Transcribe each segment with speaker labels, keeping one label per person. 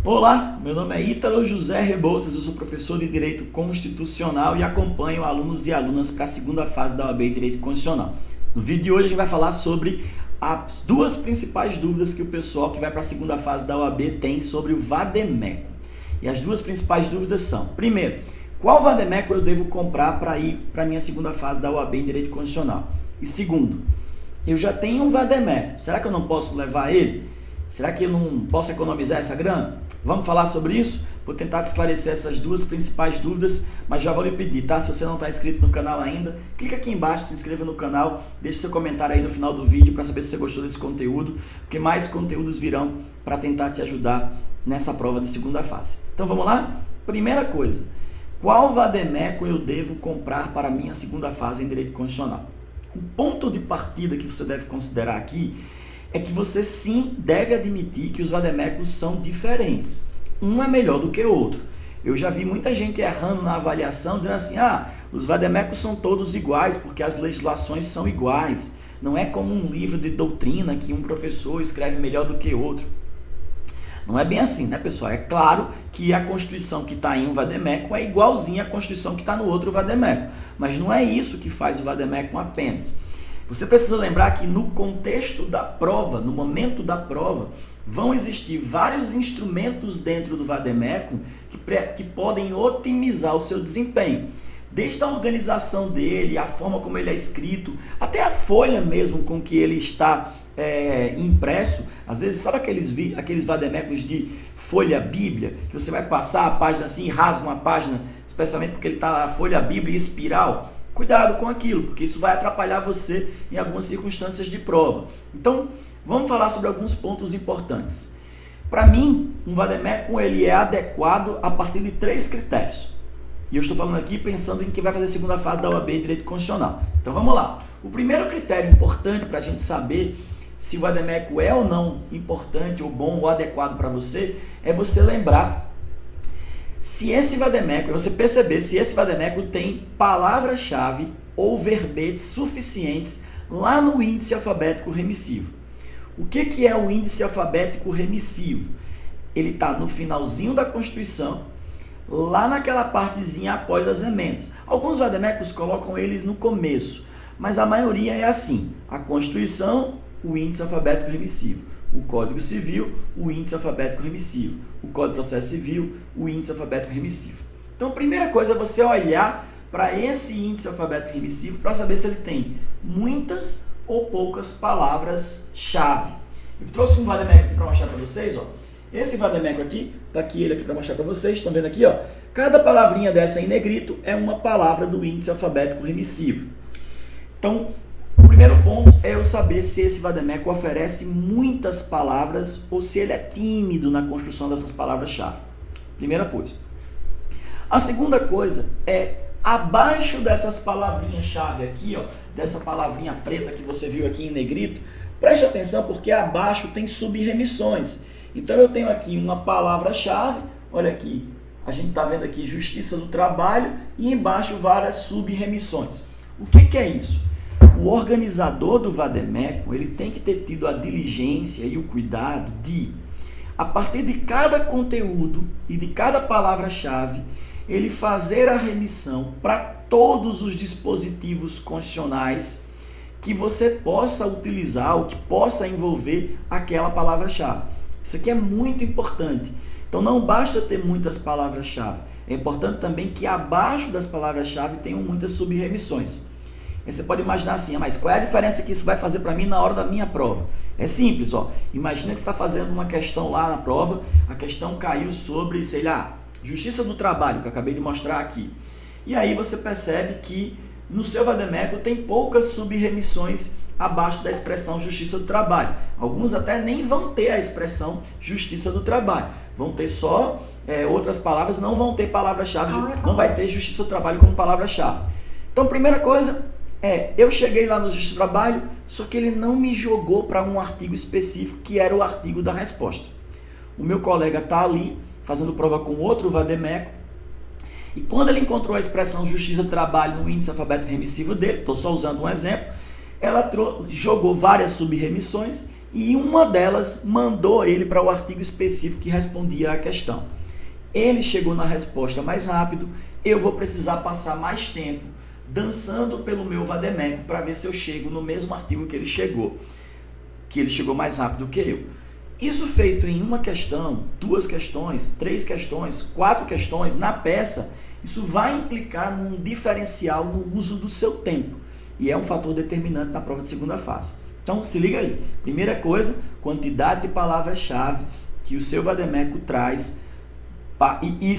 Speaker 1: Olá, meu nome é Ítalo José Rebouças, eu sou professor de Direito Constitucional e acompanho alunos e alunas para a segunda fase da OAB em Direito Constitucional. No vídeo de hoje a gente vai falar sobre as duas principais dúvidas que o pessoal que vai para a segunda fase da OAB tem sobre o vademécum. E as duas principais dúvidas são, primeiro, qual vademécum eu devo comprar para ir para a minha segunda fase da OAB em Direito Constitucional? E segundo, eu já tenho um vademécum, será que eu não posso levar ele? Será que eu não posso economizar essa grana? Vamos falar sobre isso? Vou tentar te esclarecer essas duas principais dúvidas, mas já vou lhe pedir, tá? Se você não está inscrito no canal ainda, clica aqui embaixo, se inscreva no canal, deixe seu comentário aí no final do vídeo para saber se você gostou desse conteúdo, porque mais conteúdos virão para tentar te ajudar nessa prova de segunda fase. Então vamos lá? Primeira coisa, qual vademécum eu devo comprar para a minha segunda fase em Direito Constitucional? O ponto de partida que você deve considerar aqui é que você sim deve admitir que os vademécums são diferentes. Um é melhor do que o outro. Eu já vi muita gente errando na avaliação, dizendo assim, os vademécums são todos iguais, porque as legislações são iguais. Não é como um livro de doutrina que um professor escreve melhor do que outro. Não é bem assim, né, pessoal? É claro que a Constituição que está em um vademécum é igualzinha à Constituição que está no outro vademécum. Mas não é isso que faz o vademécum apenas. Você precisa lembrar que no contexto da prova, no momento da prova, vão existir vários instrumentos dentro do vademécum que podem otimizar o seu desempenho. Desde a organização dele, a forma como ele é escrito, até a folha mesmo com que ele está impresso. Às vezes, sabe aqueles vademécums de folha bíblia, que você vai passar a página assim, rasga uma página, especialmente porque ele está na folha bíblia em espiral? Cuidado com aquilo, porque isso vai atrapalhar você em algumas circunstâncias de prova. Então, vamos falar sobre alguns pontos importantes. Para mim, um vademécum ele é adequado a partir de 3 critérios. E eu estou falando aqui pensando em quem vai fazer a segunda fase da OAB em Direito Constitucional. Então, vamos lá. O primeiro critério importante para a gente saber se o vademécum é ou não importante, ou bom, ou adequado para você, é você lembrar se esse vademécum, você perceber se esse vademécum tem palavra-chave ou verbetes suficientes lá no índice alfabético remissivo. O que é o índice alfabético remissivo? Ele está no finalzinho da Constituição, lá naquela partezinha após as emendas. Alguns vademécums colocam eles no começo, mas a maioria é assim: a Constituição, o índice alfabético remissivo. O Código Civil, o índice alfabético remissivo. O Código de Processo Civil, o índice alfabético remissivo. Então, a primeira coisa é você olhar para esse índice alfabético remissivo para saber se ele tem muitas ou poucas palavras-chave. Eu trouxe um vademécum aqui para mostrar para vocês. Esse vademécum aqui, está aqui ele aqui para mostrar para vocês. Estão vendo aqui? Cada palavrinha dessa em negrito é uma palavra do índice alfabético remissivo. Então, o primeiro ponto é eu saber se esse vademécum oferece muitas palavras ou se ele é tímido na construção dessas palavras-chave. Primeira coisa. A segunda coisa é, abaixo dessas palavrinhas-chave aqui, dessa palavrinha preta que você viu aqui em negrito, preste atenção porque abaixo tem subremissões. Então eu tenho aqui uma palavra-chave, olha aqui, a gente está vendo aqui Justiça do Trabalho e embaixo várias subremissões. O que é isso? O organizador do vademécum, ele tem que ter tido a diligência e o cuidado de, a partir de cada conteúdo e de cada palavra-chave, ele fazer a remissão para todos os dispositivos constitucionais que você possa utilizar ou que possa envolver aquela palavra-chave. Isso aqui é muito importante. Então, não basta ter muitas palavras-chave. É importante também que abaixo das palavras-chave tenham muitas subremissões. E você pode imaginar assim, mas qual é a diferença que isso vai fazer para mim na hora da minha prova? É simples, imagina que você está fazendo uma questão lá na prova, a questão caiu sobre, sei lá, Justiça do Trabalho, que eu acabei de mostrar aqui. E aí você percebe que no seu vademécum tem poucas subremissões abaixo da expressão Justiça do Trabalho. Alguns até nem vão ter a expressão Justiça do Trabalho. Vão ter só outras palavras, não vão ter palavra-chave, não vai ter Justiça do Trabalho como palavra-chave. Então, primeira coisa, eu cheguei lá no Justiça do Trabalho, só que ele não me jogou para um artigo específico, que era o artigo da resposta. O meu colega está ali, fazendo prova com outro vademécum, e quando ele encontrou a expressão Justiça do Trabalho no índice alfabético remissivo dele, estou só usando um exemplo, ela jogou várias subremissões e uma delas mandou ele para o artigo específico que respondia à questão. Ele chegou na resposta mais rápido, eu vou precisar passar mais tempo dançando pelo meu vademécum para ver se eu chego no mesmo artigo que ele chegou mais rápido que eu. Isso feito em uma questão, 2 questões, 3 questões, 4 questões na peça, isso vai implicar num diferencial no uso do seu tempo e é um fator determinante na prova de segunda fase. Então se liga aí, primeira coisa, quantidade de palavras-chave que o seu vademécum traz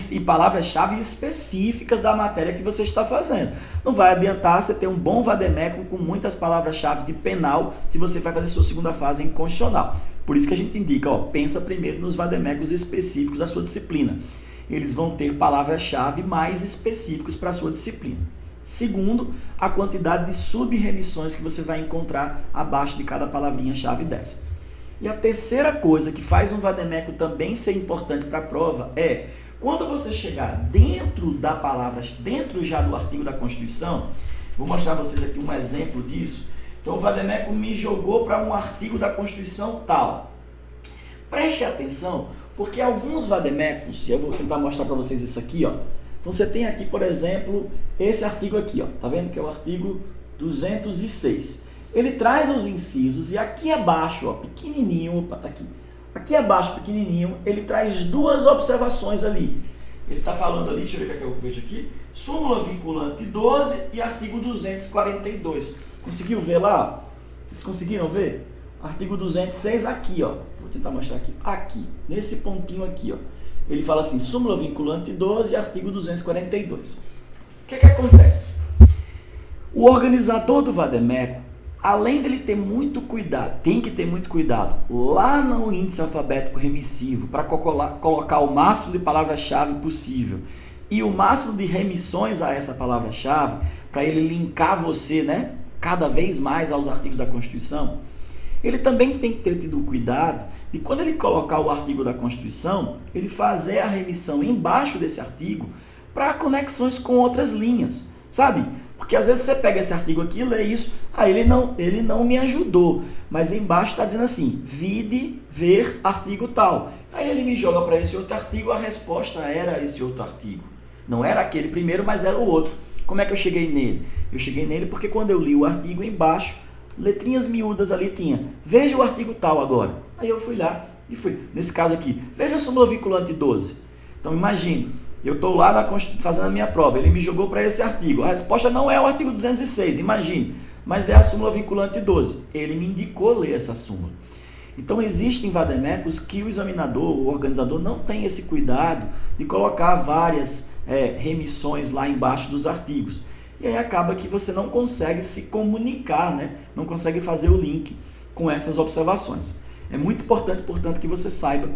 Speaker 1: e palavras-chave específicas da matéria que você está fazendo. Não vai adiantar você ter um bom vademécum com muitas palavras-chave de penal se você vai fazer sua segunda fase em constitucional. Por isso que a gente indica, pensa primeiro nos vademécums específicos da sua disciplina. Eles vão ter palavras-chave mais específicos para a sua disciplina. Segundo, a quantidade de sub-remissões que você vai encontrar abaixo de cada palavrinha-chave dessa. E a terceira coisa que faz um vademécum também ser importante para a prova é, quando você chegar dentro da palavra, dentro já do artigo da Constituição, vou mostrar a vocês aqui um exemplo disso. Então o vademécum me jogou para um artigo da Constituição tal. Preste atenção, porque alguns vademécums, eu vou tentar mostrar para vocês isso aqui, Então você tem aqui, por exemplo, esse artigo aqui, tá vendo que é o artigo 206. Ele traz os incisos e aqui abaixo, pequenininho, tá aqui. Aqui abaixo, pequenininho, ele traz 2 observações ali. Ele está falando ali, deixa eu ver o que eu vejo aqui, súmula vinculante 12 e artigo 242. Conseguiu ver lá? Vocês conseguiram ver? Artigo 206 aqui, vou tentar mostrar aqui. Aqui, nesse pontinho aqui, Ele fala assim, súmula vinculante 12 e artigo 242. O que acontece? O organizador do vademécum, além dele ter muito cuidado, tem que ter muito cuidado lá no índice alfabético remissivo para colocar o máximo de palavra-chave possível e o máximo de remissões a essa palavra-chave para ele linkar você, cada vez mais aos artigos da Constituição. Ele também tem que ter tido cuidado de quando ele colocar o artigo da Constituição, ele fazer a remissão embaixo desse artigo para conexões com outras linhas, sabe? Porque às vezes você pega esse artigo aqui e lê isso, ele não me ajudou, mas embaixo está dizendo assim, vide, ver, artigo tal. Aí ele me joga para esse outro artigo, a resposta era esse outro artigo. Não era aquele primeiro, mas era o outro. Como é que eu cheguei nele? Eu cheguei nele porque quando eu li o artigo embaixo, letrinhas miúdas ali tinha, veja o artigo tal agora. Aí eu fui lá e fui. Nesse caso aqui, veja a súmula vinculante 12. Então imagine, eu estou lá fazendo a minha prova, ele me jogou para esse artigo. A resposta não é o artigo 206, imagine, mas é a súmula vinculante 12. Ele me indicou ler essa súmula. Então existem vademécums que o examinador, o organizador, não tem esse cuidado de colocar várias remissões lá embaixo dos artigos. E aí acaba que você não consegue se comunicar, não consegue fazer o link com essas observações. É muito importante, portanto, que você saiba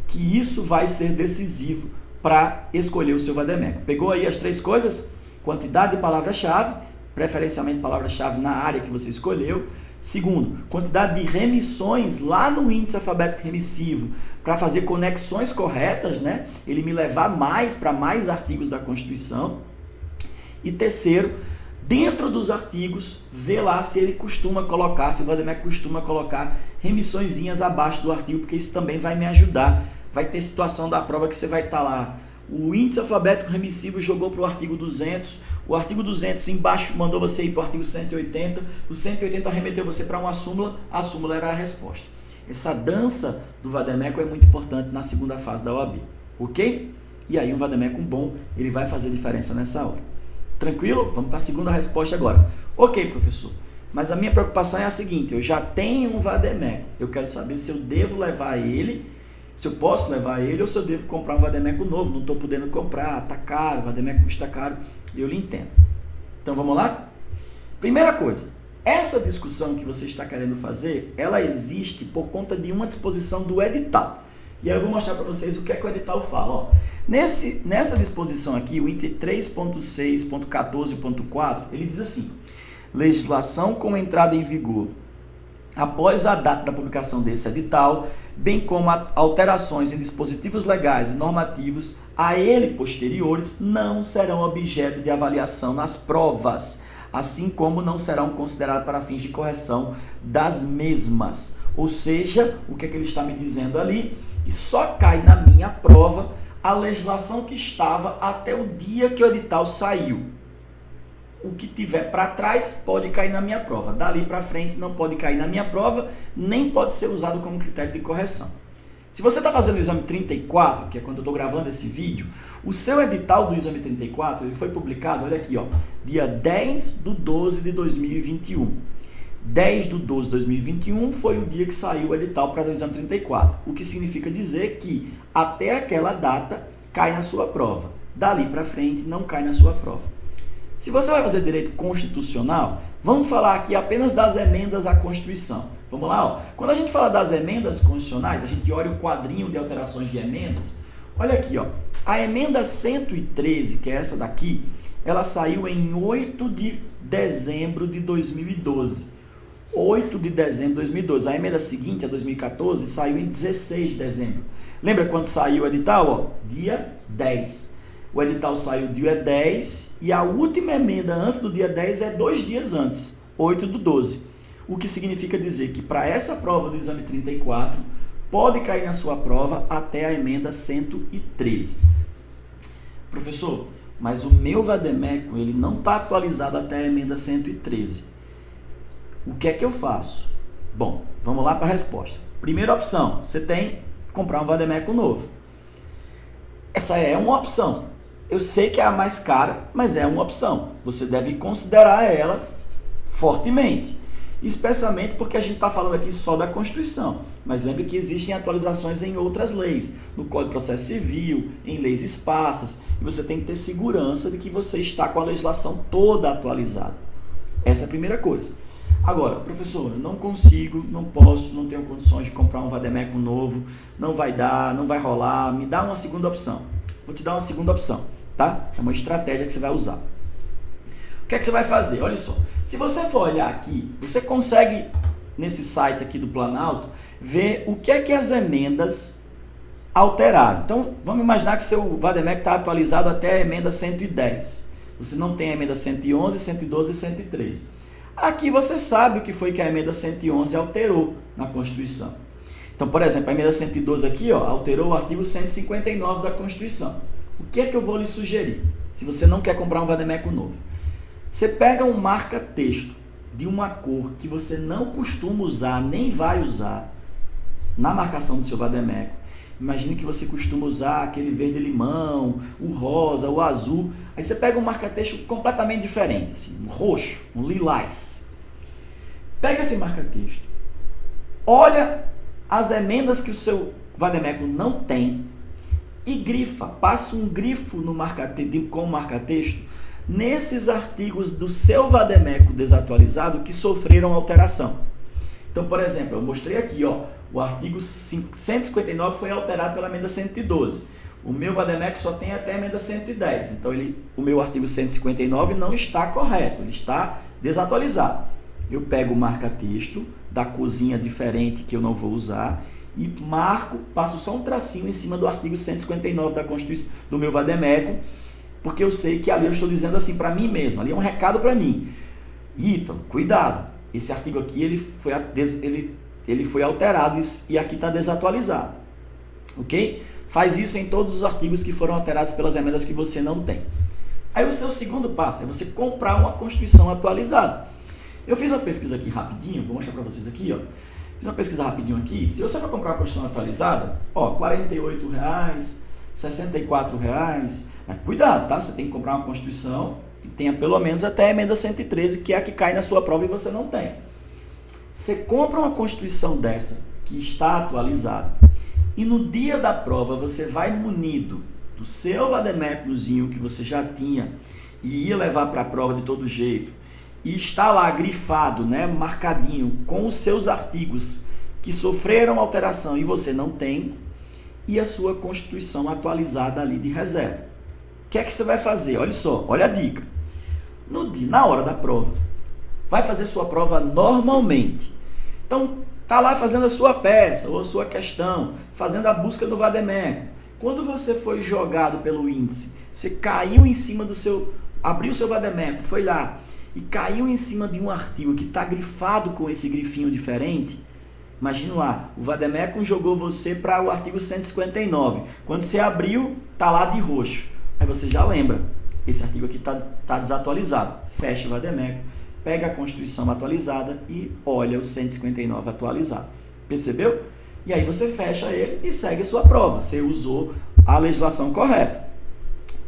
Speaker 1: que isso vai ser decisivo para escolher o seu vademécum. Pegou aí as 3 coisas? Quantidade de palavra-chave, preferencialmente palavra-chave na área que você escolheu. Segundo, quantidade de remissões lá no índice alfabético remissivo para fazer conexões corretas, ele me levar para mais artigos da Constituição. E terceiro, dentro dos artigos, ver lá se ele costuma colocar, se o vademécum costuma colocar remissõezinhas abaixo do artigo, porque isso também vai me ajudar. Vai ter situação da prova que você vai estar lá, o índice alfabético remissivo jogou para o artigo 200, o artigo 200 embaixo mandou você ir para o artigo 180, o 180 remeteu você para uma súmula, a súmula era a resposta. Essa dança do vademécum é muito importante na segunda fase da OAB, ok? E aí um vademécum bom, ele vai fazer diferença nessa hora. Tranquilo? Vamos para a segunda resposta agora. Ok, professor, mas a minha preocupação é a seguinte, eu já tenho um vademécum, eu quero saber se eu devo levar ele, se eu posso levar ele ou se eu devo comprar um vademécum novo, não estou podendo comprar, está caro, o vademécum custa caro, eu lhe entendo. Então vamos lá? Primeira coisa, essa discussão que você está querendo fazer, ela existe por conta de uma disposição do edital. E aí eu vou mostrar para vocês o que é que o edital fala. Nessa disposição aqui, o item 3.6.14.4, ele diz assim, legislação com entrada em vigor após a data da publicação desse edital, bem como alterações em dispositivos legais e normativos a ele posteriores, não serão objeto de avaliação nas provas, assim como não serão considerados para fins de correção das mesmas. Ou seja, o que é que ele está me dizendo ali? Que só cai na minha prova a legislação que estava até o dia que o edital saiu. O que tiver para trás pode cair na minha prova. Dali para frente não pode cair na minha prova, nem pode ser usado como critério de correção. Se você está fazendo o exame 34, que é quando eu estou gravando esse vídeo, o seu edital do exame 34 ele foi publicado, olha aqui, ó, dia 10/12/2021. 10/12/2021 foi o dia que saiu o edital para o exame 34, o que significa dizer que até aquela data cai na sua prova. Dali para frente não cai na sua prova. Se você vai fazer direito constitucional, vamos falar aqui apenas das emendas à Constituição. Vamos lá, ó. Quando a gente fala das emendas constitucionais, a gente olha o quadrinho de alterações de emendas. Olha aqui, ó. A emenda 113, que é essa daqui, ela saiu em 8 de dezembro de 2012. 8 de dezembro de 2012. A emenda seguinte, a 2014, saiu em 16 de dezembro. Lembra quando saiu o edital? Ó, dia 10. O edital saiu dia 10 e a última emenda antes do dia 10 é 2 dias antes, 8/12. O que significa dizer que para essa prova do exame 34, pode cair na sua prova até a emenda 113. Professor, mas o meu vademécum ele não está atualizado até a emenda 113. O que é que eu faço? Bom, vamos lá para a resposta. Primeira opção, você tem que comprar um vademécum novo. Essa é uma opção. Eu sei que é a mais cara, mas é uma opção. Você deve considerar ela fortemente. Especialmente porque a gente está falando aqui só da Constituição. Mas lembre que existem atualizações em outras leis. No Código de Processo Civil, em leis esparsas. E você tem que ter segurança de que você está com a legislação toda atualizada. Essa é a primeira coisa. Agora, professor, eu não consigo, não posso, não tenho condições de comprar um vademécum novo. Não vai dar, não vai rolar. Me dá uma segunda opção. Vou te dar uma segunda opção. Tá? É uma estratégia que você vai usar. O que é que você vai fazer? Olha só, se você for olhar aqui, você consegue, nesse site aqui do Planalto, ver o que é que as emendas alteraram. Então, vamos imaginar que seu vademécum está atualizado até a emenda 110. Você não tem a emenda 111, 112 e 113. Aqui você sabe o que foi que a emenda 111 alterou na Constituição. Então, por exemplo, a emenda 112 aqui, ó, alterou o artigo 159 da Constituição. O que é que eu vou lhe sugerir? Se você não quer comprar um vademécum novo. Você pega um marca-texto de uma cor que você não costuma usar, nem vai usar, na marcação do seu vademécum. Imagine que você costuma usar aquele verde-limão, o rosa, o azul. Aí você pega um marca-texto completamente diferente, assim, um roxo, um lilás. Pega esse marca-texto, olha as emendas que o seu vademécum não tem, e grifa, passa um grifo no com o marca-texto nesses artigos do seu vademécum desatualizado que sofreram alteração. Então, por exemplo, eu mostrei aqui, ó, o artigo 159 foi alterado pela emenda 112. O meu vademécum só tem até a emenda 110. Então, o meu artigo 159 não está correto, ele está desatualizado. Eu pego o marca-texto da cozinha diferente que eu não vou usar e marco, passo só um tracinho em cima do artigo 159 da Constituição, do meu vademécum, porque eu sei que ali eu estou dizendo assim para mim mesmo, ali é um recado para mim. Ítalo, cuidado, esse artigo aqui ele foi alterado e aqui está desatualizado. Ok? Faz isso em todos os artigos que foram alterados pelas emendas que você não tem. Aí o seu segundo passo é você comprar uma Constituição atualizada. Eu fiz uma pesquisa aqui rapidinho, vou mostrar para vocês aqui, ó. Fiz uma pesquisa rapidinho aqui. Se você for comprar uma Constituição atualizada, ó, R$ 48,00, R$ 64,00. Mas cuidado, tá? Você tem que comprar uma Constituição que tenha pelo menos até a emenda 113, que é a que cai na sua prova e você não tem. Você compra uma Constituição dessa, que está atualizada, e no dia da prova você vai munido do seu vademécumzinho que você já tinha e ia levar para a prova de todo jeito, e está lá grifado, né, marcadinho, com os seus artigos que sofreram alteração e você não tem, e a sua Constituição atualizada ali de reserva. O que é que você vai fazer? Olha só, olha a dica. Na hora da prova, vai fazer sua prova normalmente. Então, está lá fazendo a sua peça ou a sua questão, fazendo a busca do vademécum. Quando você foi jogado pelo índice, você caiu em cima do seu... abriu o seu vademécum, foi lá e caiu em cima de um artigo que está grifado com esse grifinho diferente, Imagina lá, o Vademecum jogou você para o artigo 159. Quando você abriu, tá lá de roxo. Aí você já lembra, esse artigo aqui tá desatualizado. Fecha o Vademecum, pega a Constituição atualizada e olha o 159 atualizado. Percebeu? E aí você fecha ele e segue a sua prova. Você usou a legislação correta.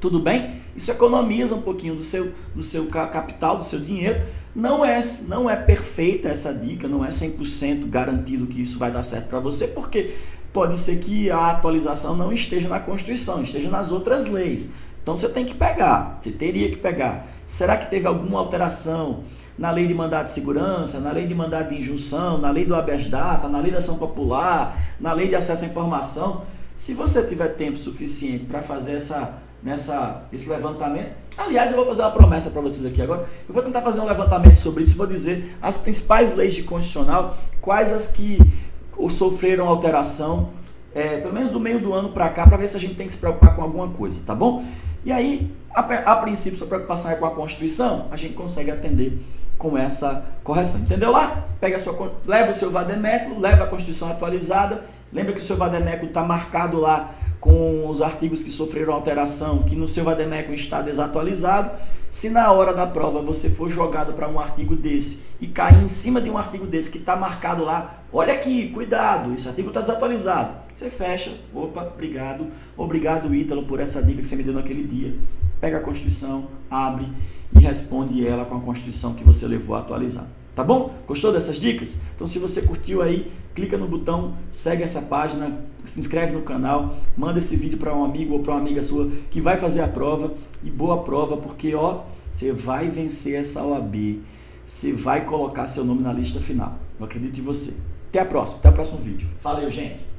Speaker 1: Tudo bem? Isso economiza um pouquinho do seu capital, do seu dinheiro. Não é perfeita essa dica, não é 100% garantido que isso vai dar certo para você, porque pode ser que a atualização não esteja na Constituição, esteja nas outras leis. Então você tem que pegar, você teria que pegar. Será que teve alguma alteração na lei de mandado de segurança, na lei de mandado de injunção, na lei do habeas data, na lei da ação popular, na lei de acesso à informação? Se você tiver tempo suficiente para fazer esse levantamento, aliás, eu vou fazer uma promessa para vocês aqui agora, eu vou tentar fazer um levantamento sobre isso, vou dizer as principais leis de constitucional, quais as que sofreram alteração, pelo menos do meio do ano para cá, para ver se a gente tem que se preocupar com alguma coisa, tá bom? E aí, a princípio, sua preocupação é com a Constituição, a gente consegue atender com essa correção. Entendeu lá? Leva o seu Vademecum, leva a Constituição atualizada, lembra que o seu Vademecum está marcado lá com os artigos que sofreram alteração, que no seu Vademecum está desatualizado. Se na hora da prova você for jogado para um artigo desse e cair em cima de um artigo desse que está marcado lá, olha aqui, cuidado, esse artigo está desatualizado. Você fecha, opa, obrigado Ítalo por essa dica que você me deu naquele dia. Pega a Constituição, abre e responde ela com a Constituição que você levou a atualizar. Tá bom? Gostou dessas dicas? Então se você curtiu aí, clica no botão, segue essa página, se inscreve no canal, manda esse vídeo para um amigo ou para uma amiga sua que vai fazer a prova, e boa prova, porque você vai vencer essa OAB, você vai colocar seu nome na lista final. Eu acredito em você. Até o próximo vídeo. Valeu, gente!